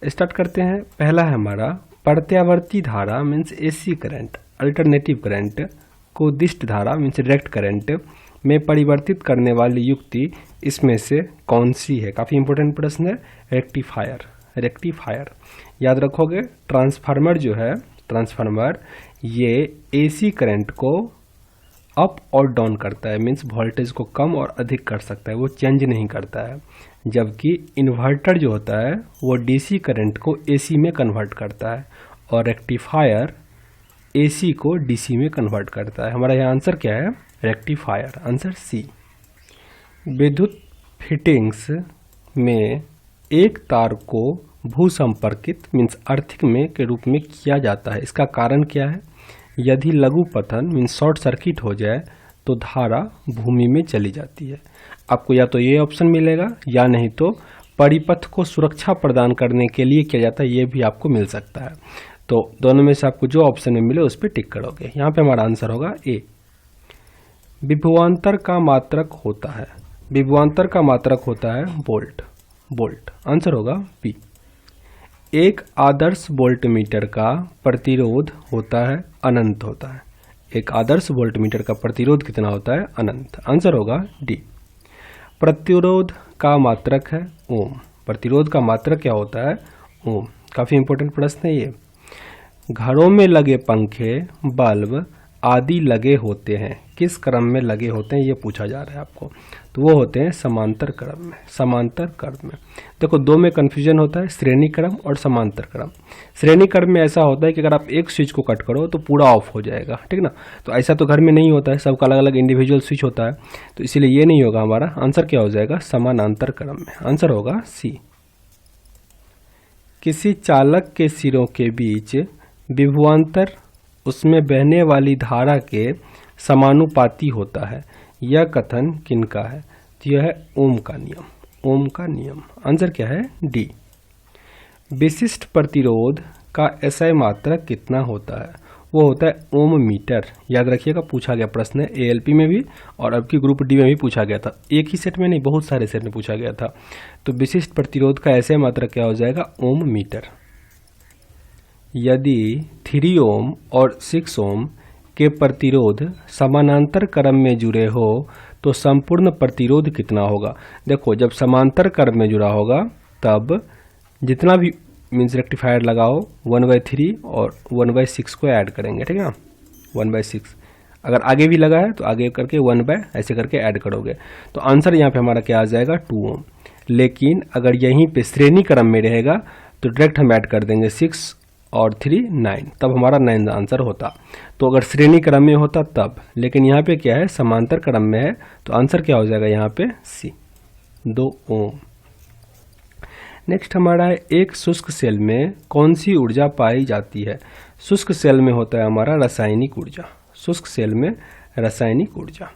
Start करते हैं। पहला है हमारा प्रत्यावर्ती धारा means AC current, alternative current को दिष्ट धारा मीन्स डायरेक्ट करंट में परिवर्तित करने वाली युक्ति इसमें से कौन सी है। काफ़ी इंपॉर्टेंट प्रश्न है। रेक्टिफायर, रेक्टिफायर याद रखोगे। ट्रांसफार्मर जो है, ट्रांसफार्मर ये एसी करंट को अप और डाउन करता है, मीन्स वोल्टेज को कम और अधिक कर सकता है, वो चेंज नहीं करता है। जबकि इन्वर्टर जो होता है वो डीसी करंट को एसी में कन्वर्ट करता है और रेक्टिफायर एसी को डीसी में कन्वर्ट करता है। हमारा यहाँ आंसर क्या है? Rectifier, answer C. विद्युत फिटिंग्स में एक तार को भूसंपर्कित मीन्स अर्थिंग में के रूप में किया जाता है, इसका कारण क्या है? यदि लघु पतन मीन्स शॉर्ट सर्किट हो जाए तो धारा भूमि में चली जाती है। आपको या तो ये ऑप्शन मिलेगा या नहीं तो परिपथ को सुरक्षा प्रदान करने के लिए किया जाता है, ये भी आपको मिल सकता है। तो दोनों में से आपको जो ऑप्शन में मिले उस पर टिक करोगे। यहाँ पे हमारा आंसर होगा ए। विभवांतर का मात्रक होता है, विभवांतर का मात्रक होता है वोल्ट, वोल्ट, आंसर होगा बी। एक आदर्श वोल्टमीटर का प्रतिरोध होता है अनंत होता है। एक आदर्श वोल्टमीटर का प्रतिरोध कितना होता है? अनंत, आंसर होगा डी। प्रतिरोध का मात्रक है ओम, प्रतिरोध का मात्रक क्या होता है? ओम। काफी इंपॉर्टेंट प्रश्न है ये। घरों में लगे पंखे, बल्ब आदि लगे होते हैं, किस क्रम में लगे होते हैं ये पूछा जा रहा है आपको। तो वो होते हैं समांतर क्रम में, समांतर क्रम में। देखो दो में कन्फ्यूजन होता है, श्रेणी क्रम और समांतर क्रम। श्रेणी क्रम में ऐसा होता है कि अगर आप एक स्विच को कट करो तो पूरा ऑफ हो जाएगा, ठीक ना। तो ऐसा तो घर में नहीं होता है, सबका अलग अलग इंडिविजुअल स्विच होता है, तो इसीलिए ये नहीं होगा। हमारा आंसर क्या हो जाएगा? समानांतर क्रम में, आंसर होगा सी। किसी चालक के सिरों के बीच विभवांतर उसमें बहने वाली धारा के समानुपाती होता है, यह कथन किनका है? तो यह है ओम का नियम, ओम का नियम, आंसर क्या है? डी। विशिष्ट प्रतिरोध का एसआई मात्रक कितना होता है? वो होता है ओम मीटर। याद रखिएगा, पूछा गया प्रश्न है एएलपी में भी और अब की ग्रुप डी में भी पूछा गया था। एक ही सेट में नहीं, बहुत सारे सेट में पूछा गया था। तो विशिष्ट प्रतिरोध का एसआई मात्रक क्या हो जाएगा? ओम मीटर। यदि 3 ओम और 6 ओम के प्रतिरोध समानांतर क्रम में जुड़े हो तो संपूर्ण प्रतिरोध कितना होगा? देखो जब समांतर क्रम में जुड़ा होगा तब जितना भी मीन्स रेक्टिफायर लगाओ 1/3 और 1/6 को ऐड करेंगे, ठीक है ना। 1/6 अगर आगे भी लगा है तो आगे करके 1/ ऐसे करके ऐड करोगे। तो आंसर यहाँ पे हमारा क्या आ जाएगा? 2 ओम। लेकिन अगर यहीं पे श्रेणी क्रम में रहेगा तो डायरेक्ट हम ऐड कर देंगे 6 और 3 9, तब हमारा 9 आंसर होता। तो अगर श्रेणी क्रम में होता तब, लेकिन यहाँ पे क्या है? समांतर क्रम में है, तो आंसर क्या हो जाएगा यहाँ पे? सी, 2 ओम। नेक्स्ट हमारा है एक शुष्क सेल में कौन सी ऊर्जा पाई जाती है? शुष्क सेल में होता है हमारा रासायनिक ऊर्जा, शुष्क सेल में रासायनिक ऊर्जा।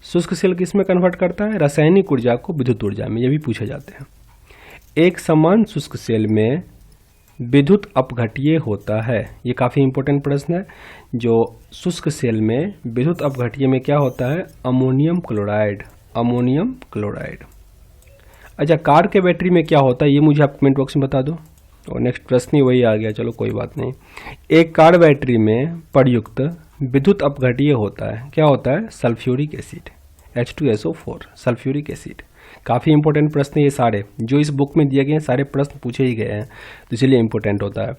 शुष्क सेल किस में कन्वर्ट करता है? रासायनिक ऊर्जा को विद्युत ऊर्जा में, ये भी पूछे जाते हैं। एक समान शुष्क सेल में विद्युत अपघट्य होता है, ये काफ़ी इंपॉर्टेंट प्रश्न है। जो शुष्क सेल में विद्युत अपघट्य में क्या होता है? Ammonium chloride, ammonium chloride. अच्छा कार के बैटरी में क्या होता है ये मुझे आप कमेंट बॉक्स में बता दो। और नेक्स्ट प्रश्न ही वही आ गया, चलो कोई बात नहीं। एक कार बैटरी में प्रयुक्त विद्युत अपघट्य होता है, क्या होता है? Sulphuric acid, H2SO4, sulphuric acid. काफ़ी इंपॉर्टेंट प्रश्न ये सारे जो इस बुक में दिए गए हैं, सारे प्रश्न पूछे ही गए हैं, तो इसलिए इंपॉर्टेंट होता है।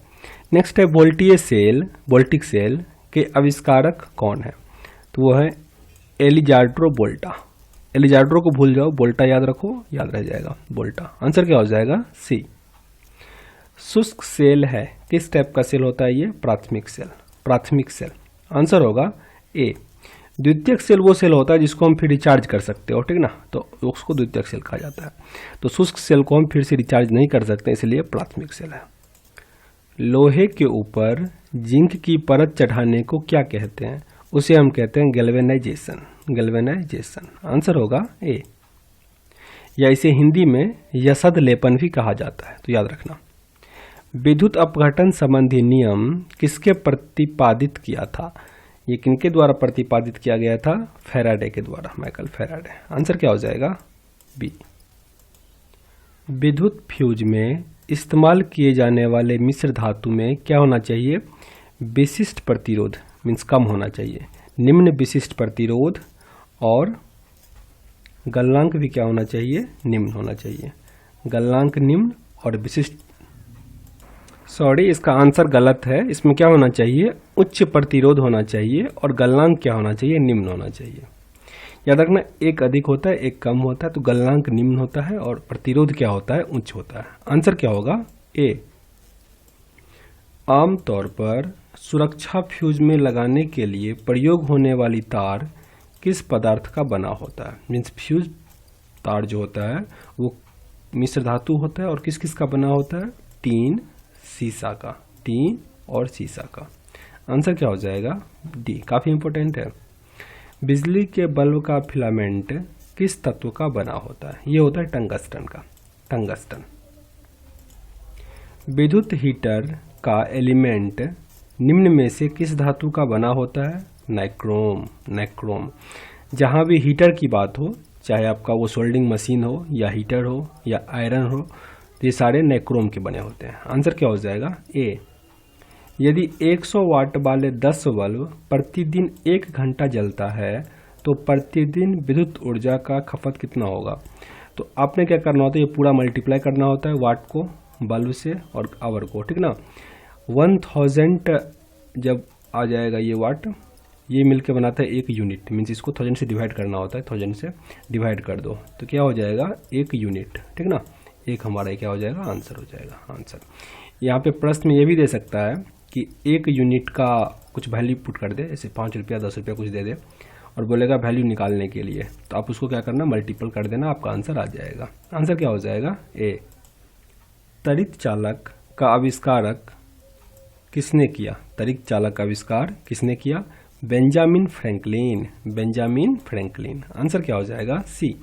नेक्स्ट है वोल्टीय सेल, वोल्टिक सेल के आविष्कारक कौन है? तो वो है एलिजार्ड्रो वोल्टा। एलिजार्ड्रो को भूल जाओ, वोल्टा याद रखो, याद रह जाएगा वोल्टा। आंसर क्या हो जाएगा? सी। शुष्क सेल है, किस टाइप का सेल होता है ये? प्राथमिक सेल, प्राथमिक सेल, आंसर होगा ए। द्वितीयक सेल वो सेल होता है जिसको हम फिर रिचार्ज कर सकते हो, ठीक ना, तो उसको द्वितीयक सेल कहा जाता है। तो शुष्क सेल को हम फिर से रिचार्ज नहीं कर सकते, इसलिए प्राथमिक सेल है। लोहे के ऊपर जिंक की परत चढ़ाने को क्या कहते हैं? उसे हम कहते हैं गैल्वेनाइजेशन, गैल्वेनाइजेशन, आंसर होगा ए। या इसे हिंदी में यसद लेपन भी कहा जाता है, तो याद रखना। विद्युत अपघटन संबंधी नियम किसके प्रतिपादित किया था? ये किनके द्वारा प्रतिपादित किया गया था? फैराडे के द्वारा, माइकल फैराडे। आंसर क्या हो जाएगा? बी। विद्युत फ्यूज में इस्तेमाल किए जाने वाले मिश्र धातु में क्या होना चाहिए? विशिष्ट प्रतिरोध मीन्स कम होना चाहिए, निम्न विशिष्ट प्रतिरोध, और गलनांक भी क्या होना चाहिए? निम्न होना चाहिए। गलनांक निम्न और विशिष्ट, सॉरी इसका आंसर गलत है। इसमें क्या होना चाहिए? उच्च प्रतिरोध होना चाहिए और गलनांक क्या होना चाहिए? निम्न होना चाहिए। याद रखना, एक अधिक होता है एक कम होता है, तो गलनांक निम्न होता है और प्रतिरोध क्या होता है? उच्च होता है। आंसर क्या होगा? ए। आमतौर पर सुरक्षा फ्यूज में लगाने के लिए प्रयोग होने वाली तार किस पदार्थ का बना होता है? मीन्स फ्यूज तार जो होता है वो मिश्र धातु होता है और किस किस का बना होता है? टीन, सीसा का, टीन और सीसा का। आंसर क्या हो जाएगा? डी। काफी इंपॉर्टेंट है। बिजली के बल्ब का फिलामेंट किस तत्व का बना होता है? ये होता है टंगस्टन का, टंगस्टन। विद्युत हीटर का एलिमेंट निम्न में से किस धातु का बना होता है? Nichrome, nichrome. जहां भी हीटर की बात हो, चाहे आपका वो सोल्डिंग मशीन हो या हीटर हो या आयरन हो, तो ये सारे नाइक्रोम के बने होते हैं। आंसर क्या हो जाएगा? ए। यदि 100 वाट वाले 10 बल्ब प्रतिदिन 1 घंटा जलता है तो प्रतिदिन विद्युत ऊर्जा का खपत कितना होगा? तो आपने क्या करना होता है? ये पूरा मल्टीप्लाई करना होता है वाट को बल्ब से और आवर को, ठीक ना। 1000 जब आ जाएगा ये वाट, ये मिलके बनाता है 1 यूनिट, मीन्स इसको 1000 से डिवाइड करना होता है। 1000 से डिवाइड कर दो तो क्या हो जाएगा? 1 यूनिट, ठीक ना। एक हमारा क्या हो जाएगा? आंसर हो जाएगा। आंसर यहाँ पे प्रश्न में ये भी दे सकता है कि 1 यूनिट का कुछ वैल्यू पुट कर दे, जैसे 5 रुपया 10 रुपया कुछ दे दे और बोलेगा वैल्यू निकालने के लिए, तो आप उसको क्या करना? मल्टीपल कर देना, आपका आंसर आ जाएगा। आंसर क्या हो जाएगा? ए। त्वरित चालक का आविष्कारक किसने किया? त्वरित चालक का आविष्कार किसने किया? Benjamin Franklin, Benjamin Franklin. Answer क्या हो जाएगा? सी।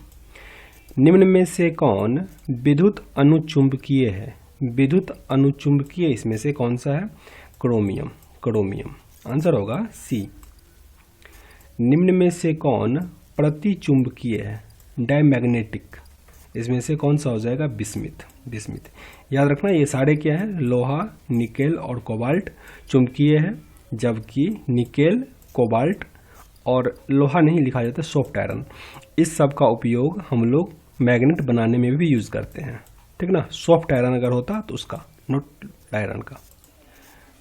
निम्न में से कौन विद्युत अनुचुंबकीय है? विद्युत अनुचुंबकीय इसमें से कौन सा है? Chromium, chromium. आंसर होगा सी। निम्न में से कौन प्रतिचुंबकीय है? डायमैग्नेटिक। इसमें से कौन सा हो जाएगा? Bismuth, bismuth. याद रखना ये सारे क्या है? लोहा, निकेल और कोबाल्ट चुंबकीय है, जबकि निकेल, कोबाल्ट और लोहा नहीं लिखा जाता, सॉफ्ट आयरन, इस सब का उपयोग हम लोग मैग्नेट बनाने में भी यूज करते हैं, ठीक ना। सॉफ्ट आयरन अगर होता तो उसका, नॉट आयरन का।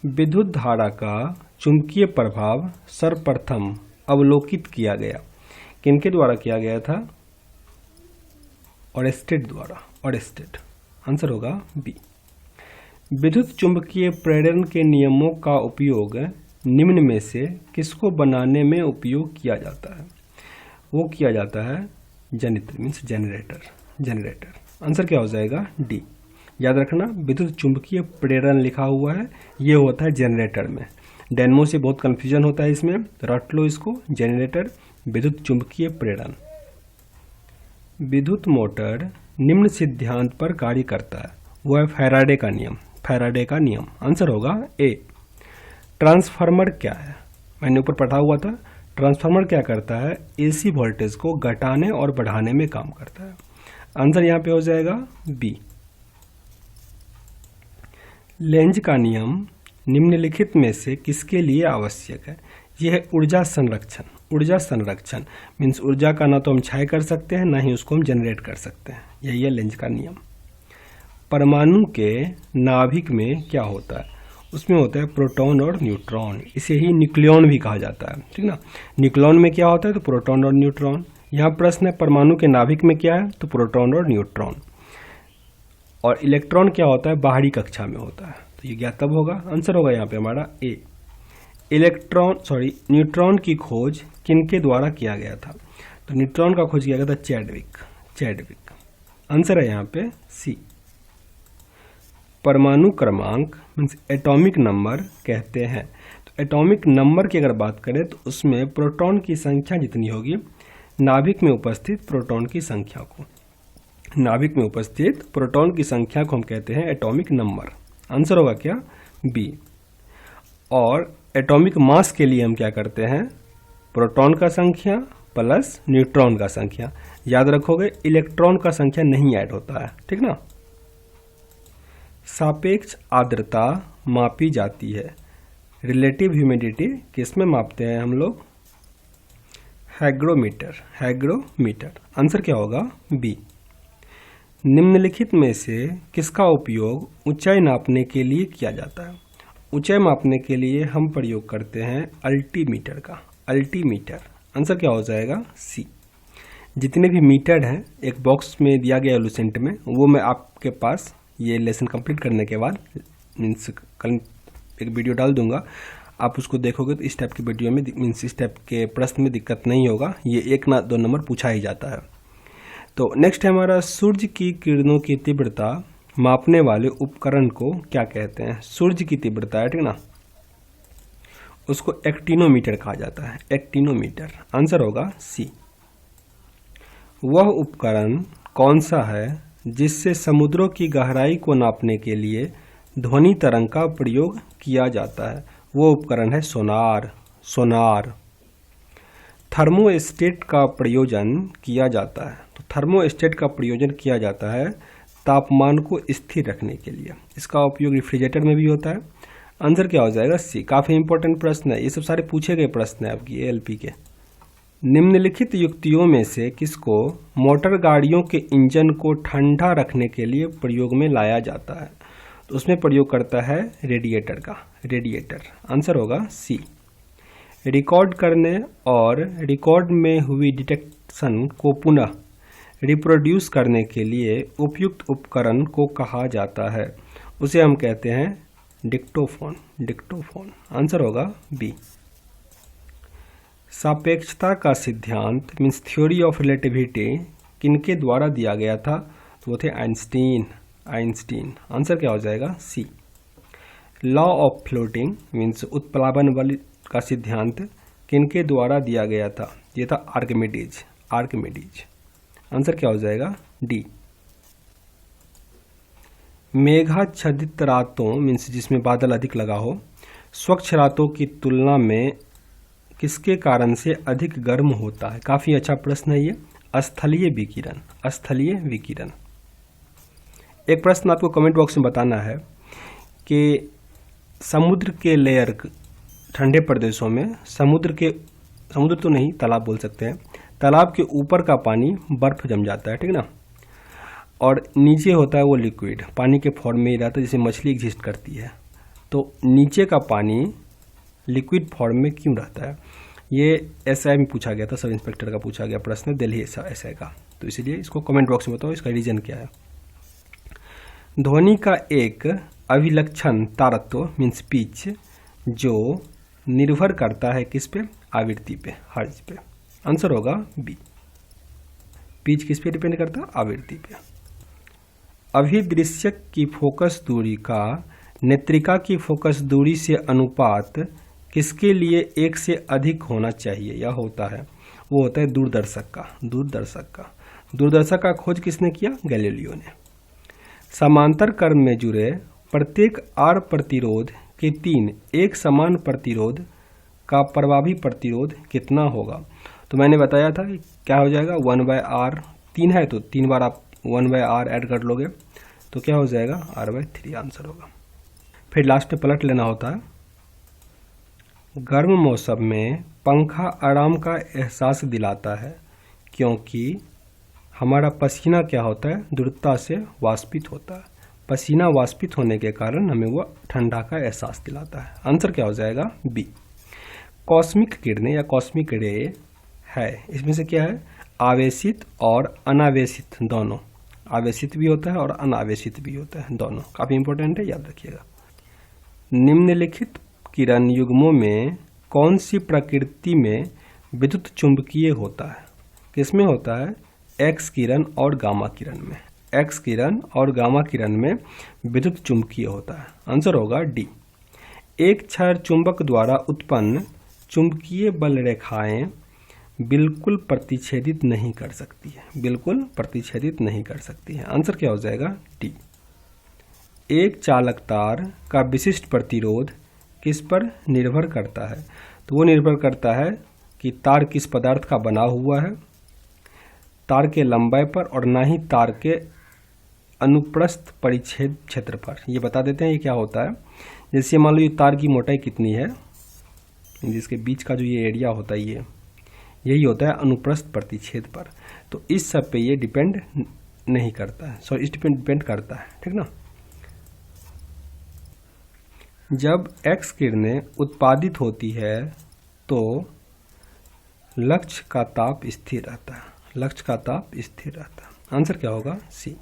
विद्युत धारा का चुंबकीय प्रभाव सर्वप्रथम अवलोकित किया गया किनके द्वारा किया गया था? ओरेस्टेड द्वारा, ओरेस्टेड। आंसर होगा बी। विद्युत चुंबकीय प्रेरण के नियमों का उपयोग निम्न में से किसको बनाने में उपयोग किया जाता है? वो किया जाता है जनित्र मीन्स जनरेटर, जनरेटर। आंसर क्या हो जाएगा? डी। याद रखना विद्युत चुंबकीय प्रेरण लिखा हुआ है, ये होता है जनरेटर में। डेनमो से बहुत कंफ्यूजन होता है इसमें, रट लो इसको। जनरेटर, विद्युत चुंबकीय प्रेरण। विद्युत मोटर निम्न सिद्धांत पर कार्य करता है, वो है फैराडे का नियम, फैराडे का नियम। आंसर होगा ए। ट्रांसफार्मर क्या है? मैंने ऊपर पढ़ा हुआ था। ट्रांसफार्मर क्या करता है? एसी वोल्टेज को घटाने और बढ़ाने में काम करता है। आंसर यहाँ पे हो जाएगा बी। लेंज का नियम निम्नलिखित में से किसके लिए आवश्यक है? यह है ऊर्जा संरक्षण। ऊर्जा संरक्षण मीन्स ऊर्जा का ना तो हम क्षय कर सकते हैं, ना ही उसको हम जनरेट कर सकते हैं। यही है लेंज का नियम। परमाणु के नाभिक में क्या होता है? उसमें होता है प्रोटॉन और न्यूट्रॉन, इसे ही न्यूक्लियॉन भी कहा जाता है, ठीक ना। न्यूक्लियॉन में क्या होता है? तो प्रोटॉन और न्यूट्रॉन। यहाँ प्रश्न है परमाणु के नाभिक में क्या है? तो प्रोटॉन और न्यूट्रॉन। और इलेक्ट्रॉन क्या होता है? बाहरी कक्षा में होता है। तो ये ज्ञातव्य होगा। आंसर होगा यहाँ पे हमारा ए। न्यूट्रॉन की खोज किनके द्वारा किया गया था? तो न्यूट्रॉन का खोज किया गया था चैडविक, चैडविक। आंसर है यहाँ पे सी। परमाणु क्रमांक मीन्स एटॉमिक नंबर कहते हैं। तो एटॉमिक नंबर की अगर बात करें तो उसमें प्रोटॉन की संख्या जितनी होगी नाभिक में उपस्थित प्रोटॉन की संख्या को, नाभिक में उपस्थित प्रोटॉन की संख्या को हम कहते हैं एटॉमिक नंबर। आंसर होगा क्या? बी। और एटॉमिक मास के लिए हम क्या करते हैं? प्रोटॉन का संख्या प्लस न्यूट्रॉन का संख्या। याद रखोगे इलेक्ट्रॉन का संख्या नहीं ऐड होता है, ठीक ना। सापेक्ष आर्द्रता मापी जाती है। रिलेटिव ह्यूमिडिटी किस में मापते हैं हम लोग? हैग्रोमीटर। आंसर क्या होगा? बी। निम्नलिखित में से किसका उपयोग ऊंचाई नापने के लिए किया जाता है? ऊंचाई मापने के लिए हम प्रयोग करते हैं अल्टीमीटर का। अल्टीमीटर। आंसर क्या हो जाएगा? सी। जितने भी मीटर हैं एक बॉक्स में दिया गया लुसेंट में, वो मैं आपके पास ये लेसन कंप्लीट करने के बाद मीन्स कल एक वीडियो डाल दूंगा, आप उसको देखोगे तो इस टाइप की वीडियो में मीन्स इस टाइप के प्रश्न में दिक्कत नहीं होगा। ये 1 ना 2 नंबर पूछा ही जाता है। तो नेक्स्ट है हमारा सूर्य की किरणों की तीव्रता मापने वाले उपकरण को क्या कहते हैं? सूर्य की तीव्रता है, ठीक ना, उसको एक्टिनोमीटर कहा जाता है। एक्टिनोमीटर। आंसर होगा सी। वह उपकरण कौन सा है जिससे समुद्रों की गहराई को नापने के लिए ध्वनि तरंग का प्रयोग किया जाता है? वो उपकरण है सोनार। थर्मोस्टेट का प्रयोजन किया जाता है। तो थर्मोस्टेट का प्रयोजन किया जाता है तापमान को स्थिर रखने के लिए। इसका उपयोग रेफ्रिजरेटर में भी होता है। आंसर क्या हो जाएगा? सी। काफी इंपॉर्टेंट प्रश्न है, ये सब सारे पूछे गए प्रश्न है आपकी एएलपी के। निम्नलिखित युक्तियों में से किसको मोटर गाड़ियों के इंजन को ठंडा रखने के लिए प्रयोग में लाया जाता है? तो उसमें प्रयोग करता है रेडिएटर का। रेडिएटर। आंसर होगा सी। रिकॉर्ड करने और रिकॉर्ड में हुई डिटेक्शन को पुनः रिप्रोड्यूस करने के लिए उपयुक्त उपकरण को कहा जाता है। उसे हम कहते हैं डिक्टोफोन। आंसर होगा बी। सापेक्षता का सिद्धांत मीन्स थ्योरी ऑफ रिलेटिविटी किनके द्वारा दिया गया था? तो वो थे आइंस्टीन। आंसर क्या हो जाएगा? सी। लॉ ऑफ फ्लोटिंग मीन्स उत्प्लावन बल का सिद्धांत किनके द्वारा दिया गया था? ये था आर्किमिडीज। आंसर क्या हो जाएगा? डी। मेघाच्छादित रातों मीन्स जिसमें बादल अधिक लगा हो, स्वच्छ रातों की तुलना में किसके कारण से अधिक गर्म होता है? काफी अच्छा प्रश्न है ये। स्थलीय विकिरण। एक प्रश्न आपको कमेंट बॉक्स में बताना है कि समुद्र के लेयर ठंडे प्रदेशों में समुद्र तो नहीं, तालाब बोल सकते हैं, तालाब के ऊपर का पानी बर्फ जम जाता है, ठीक ना, और नीचे होता है वो लिक्विड, पानी के फॉर्म में ही रहता है, जैसे मछली एग्जिस्ट करती है। तो नीचे का पानी लिक्विड फॉर्म में क्यों रहता है? ये एसआई में पूछा गया था, सब इंस्पेक्टर का पूछा गया प्रश्न, दिल्ली एसआई का। तो इसीलिए इसको कमेंट बॉक्स में बताओ इसका रीजन क्या है। ध्वनि का एक अभिलक्षण तारत्व मीन्स पिच जो निर्भर करता है किस पे? आवृत्ति पे, हर्ट्ज पे। आंसर होगा बी। पिच किस पे डिपेंड करता है? आवृत्ति पे। अभिदृश्यक की फोकस दूरी का नेत्रिका की फोकस दूरी से अनुपात किसके लिए 1 से अधिक होना चाहिए या होता है? वो होता है दूरदर्शक का। दूरदर्शक का खोज किसने किया? गैलीलियो ने। समांतर क्रम में जुड़े प्रत्येक आर प्रतिरोध के 3 एक समान प्रतिरोध का प्रभावी प्रतिरोध कितना होगा? तो मैंने बताया था कि क्या हो जाएगा? 1/r। 3 है तो 3 बार आप 1/r ऐड कर लोगे तो क्या हो जाएगा? r/3 आंसर होगा। फिर लास्ट में पलट लेना होता है। गर्म मौसम में पंखा आराम का एहसास दिलाता है क्योंकि हमारा पसीना क्या होता है? द्रुतता से वाष्पित होता है। पसीना वाष्पित होने के कारण हमें वो ठंडा का एहसास दिलाता है। आंसर क्या हो जाएगा? बी। कॉस्मिक किरणें या कॉस्मिक रे है, इसमें से क्या है? आवेशित और अनावेशित दोनों। आवेशित भी होता है और अनावेशित भी होता है, दोनों काफी इंपॉर्टेंट है, याद रखिएगा। निम्नलिखित किरण युग्मों में कौन सी प्रकृति में विद्युत चुंबकीय होता है? किसमें होता है? एक्स किरण और गामा किरण में। एक्स किरण और गामा किरण में विद्युत चुंबकीय होता है। आंसर होगा डी। एक क्षार चुंबक द्वारा उत्पन्न चुंबकीय बल रेखाएं बिल्कुल प्रतिच्छेदित नहीं कर सकती है। आंसर क्या हो जाएगा? डी। एक चालक तार का विशिष्ट प्रतिरोध किस पर निर्भर करता है? तो वो निर्भर करता है कि तार किस पदार्थ का बना हुआ है, तार के लंबाई पर, और ना ही तार के अनुप्रस्थ परिच्छेद क्षेत्रफल। ये बता देते हैं ये क्या होता है। जैसे मान लो ये तार की मोटाई कितनी है, जिसके बीच का जो ये एरिया होता है यही होता है अनुप्रस्थ प्रतिच्छेद पर। तो इस सब पे ये डिपेंड नहीं करता है, सॉरी इस डिपेंड करता है, ठीक ना। जब एक्स किरणें उत्पादित होती है तो लक्ष्य का ताप स्थिर रहता है, लक्ष्य का ताप स्थिर रहता है। आंसर क्या होगा? सी।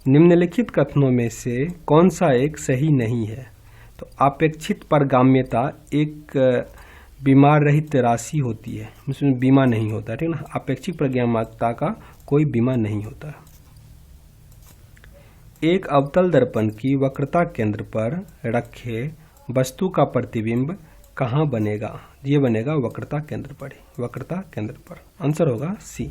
निम्नलिखित कथनों में से कौन सा एक सही नहीं है? तो अपेक्षित परगाम्यता एक बीमार रहित राशि होती है, उसमें बीमा नहीं होता, ठीक ना। अपेक्षित परगाम्यता का कोई बीमा नहीं होता। एक अवतल दर्पण की वक्रता केंद्र पर रखे वस्तु का प्रतिबिंब कहाँ बनेगा? ये बनेगा वक्रता केंद्र पर ही, वक्रता केंद्र पर। आंसर होगा सी।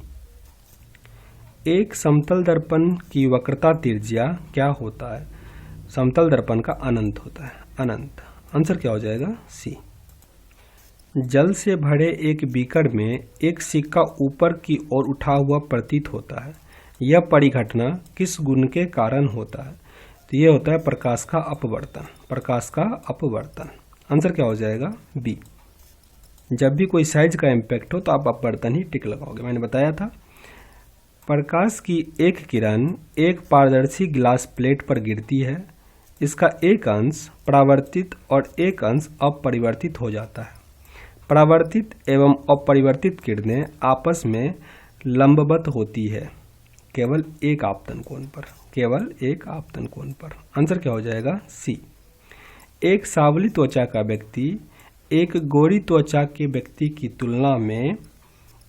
एक समतल दर्पण की वक्रता त्रिज्या क्या होता है? समतल दर्पण का अनंत होता है, अनंत। आंसर क्या हो जाएगा? सी। जल से भरे एक बीकर में एक सिक्का ऊपर की ओर उठा हुआ प्रतीत होता है। यह परिघटना किस गुण के कारण होता है? तो यह होता है प्रकाश का अपवर्तन, प्रकाश का अपवर्तन। आंसर क्या हो जाएगा? बी। जब भी कोई साइज का इम्पैक्ट हो तो आप अपवर्तन ही टिक लगाओगे, मैंने बताया था। प्रकाश की एक किरण एक पारदर्शी ग्लास प्लेट पर गिरती है। इसका एक अंश परावर्तित और एक अंश अपरिवर्तित हो जाता है। परावर्तित एवं अपरिवर्तित किरणें आपस में लंबवत होती है केवल एक आपतन कोण पर, केवल एक आपतन कोण पर। आंसर क्या हो जाएगा? सी। एक सांवली त्वचा का व्यक्ति एक गोरी त्वचा के व्यक्ति की तुलना में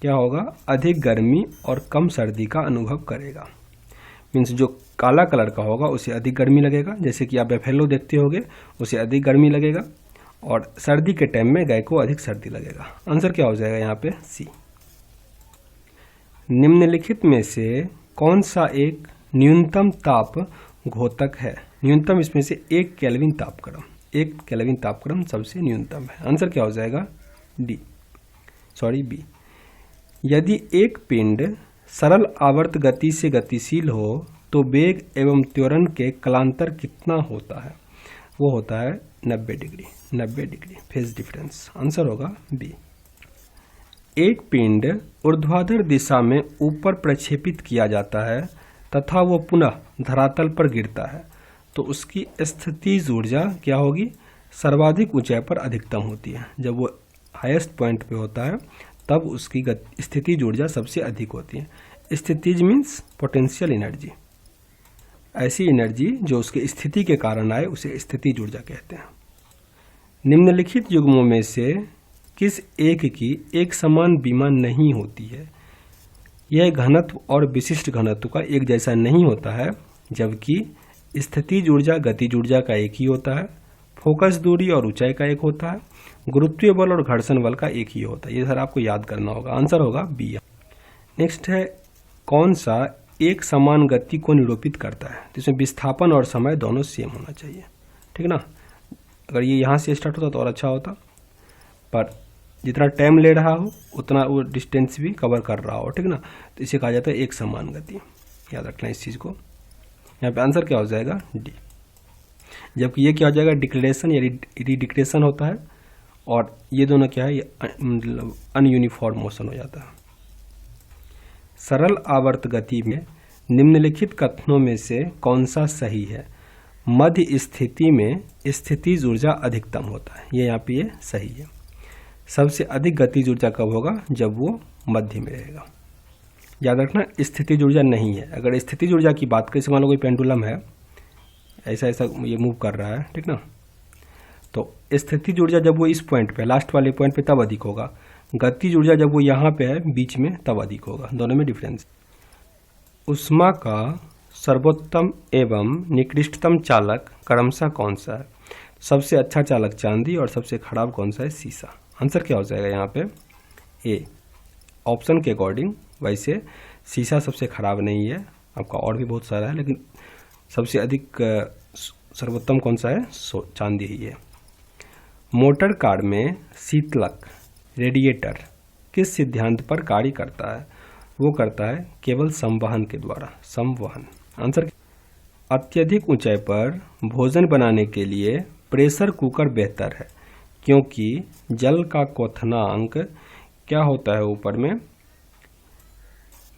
क्या होगा? अधिक गर्मी और कम सर्दी का अनुभव करेगा। मीन्स जो काला कलर का होगा उसे अधिक गर्मी लगेगा, जैसे कि आप बफेलो देखते होगे उसे अधिक गर्मी लगेगा, और सर्दी के टाइम में गाय को अधिक सर्दी लगेगा। आंसर क्या हो जाएगा यहाँ पे? सी। निम्नलिखित में से कौन सा एक न्यूनतम ताप घोतक है? न्यूनतम इसमें से 1 केल्विन तापक्रम, 1 केल्विन तापक्रम सबसे न्यूनतम है। आंसर क्या हो जाएगा? D, sorry B. यदि एक पिंड सरल आवर्त गति से गतिशील हो तो वेग एवं त्वरण के कलांतर कितना होता है? वो होता है 90 degree, 90 degree phase difference. Answer होगा बी। एक पिंड ऊर्ध्वाधर दिशा में ऊपर प्रक्षेपित किया जाता है तथा वो पुनः धरातल पर गिरता है तो उसकी स्थितिज ऊर्जा क्या होगी? सर्वाधिक ऊंचाई पर अधिकतम होती है। जब वो हाईएस्ट पॉइंट पे होता है तब उसकी स्थितिज ऊर्जा सबसे अधिक होती है। स्थितिज मीन्स पोटेंशियल एनर्जी, ऐसी एनर्जी जो उसके स्थिति के कारण आए उसे स्थितिज ऊर्जा कहते हैं। निम्नलिखित युग्मों में से किस एक की एक समान बीमा नहीं होती है? यह घनत्व और विशिष्ट घनत्व का एक जैसा नहीं होता है, जबकि स्थितिज ऊर्जा गतिज ऊर्जा का एक ही होता है, फोकस दूरी और ऊंचाई का एक होता है, गुरुत्वीय बल और घर्षण बल का एक ही होता है। ये सर आपको याद करना होगा। आंसर होगा बी। नेक्स्ट है कौन सा एक समान गति को निरूपित करता है? तो इसमें विस्थापन और समय दोनों सेम होना चाहिए, ठीक ना। अगर ये यहाँ से स्टार्ट होता तो और अच्छा होता, पर जितना टाइम ले रहा हो उतना वो डिस्टेंस भी कवर कर रहा हो, ठीक ना। तो इसे कहा जाता है एक समान गति, याद रखना इस चीज़ को। यहाँ पे आंसर क्या हो जाएगा? डी। जबकि ये क्या हो जाएगा? डिक्लेरेशन या रिडिक्लेरेशन होता है, और ये दोनों क्या है? ये मतलब अनयूनिफॉर्म मोशन हो जाता है। सरल आवर्त गति में निम्नलिखित कथनों में से कौन सा सही है? मध्य स्थिति में स्थितिज ऊर्जा अधिकतम होता है, ये यहाँ पे ये सही है। सबसे अधिक गतिज ऊर्जा कब होगा? जब वो मध्य में रहेगा। याद रखना स्थितिज ऊर्जा नहीं है। अगर स्थितिज ऊर्जा की बात करें, मान लो कोई पेंडुलम है, ऐसा ऐसा ये मूव कर रहा है, ठीक ना, तो स्थितिज ऊर्जा जब वो इस पॉइंट पे, लास्ट वाले पॉइंट पे, तब अधिक होगा। गतिज ऊर्जा जब वो यहाँ पे है बीच में, तब अधिक होगा। दोनों में डिफरेंस। ऊष्मा का सर्वोत्तम एवं निकृष्टतम चालक क्रमशः कौन सा है? सबसे अच्छा चालक चांदी और सबसे खराब कौन सा है? सीसा। आंसर क्या हो जाएगा यहाँ पे? ए। ऑप्शन के अकॉर्डिंग वैसे सीसा सबसे खराब नहीं है, आपका और भी बहुत सारा है, लेकिन सबसे अधिक सर्वोत्तम कौन सा है? चांदी ही है। मोटर कार में शीतलक रेडिएटर किस सिद्धांत पर कार्य करता है? वो करता है केवल संवहन के द्वारा, संवहन। आंसर, अत्यधिक ऊंचाई पर भोजन बनाने के लिए प्रेशर कुकर बेहतर है, क्योंकि जल का क्वथनांक क्या होता है, ऊपर में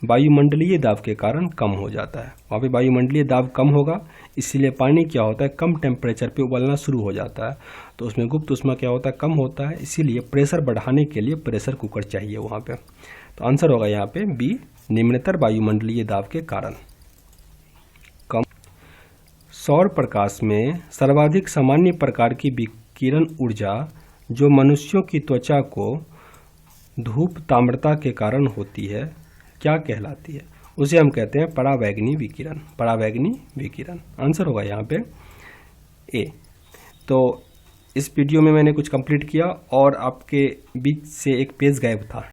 वायुमंडलीय दाब के कारण कम हो जाता है। वहाँ पे वायुमंडलीय दाब कम होगा, इसीलिए पानी क्या होता है, कम टेम्परेचर पे उबलना शुरू हो जाता है, तो उसमें गुप्त ऊष्मा क्या होता है, कम होता है, इसीलिए प्रेशर बढ़ाने के लिए प्रेशर कुकर चाहिए वहाँ पे। तो आंसर होगा यहाँ पे बी, निम्नतर वायुमंडलीय दाब के कारण कम। सौर प्रकाश में सर्वाधिक सामान्य प्रकार की विकिरण ऊर्जा जो मनुष्यों की त्वचा को धूप ताम्रता के कारण होती है, क्या कहलाती है? उसे हम कहते हैं परावैगनी विकिरण, परावैगनी विकिरण। आंसर होगा यहाँ पे ए। तो इस वीडियो में मैंने कुछ कंप्लीट किया और आपके बीच से एक पेज गायब था,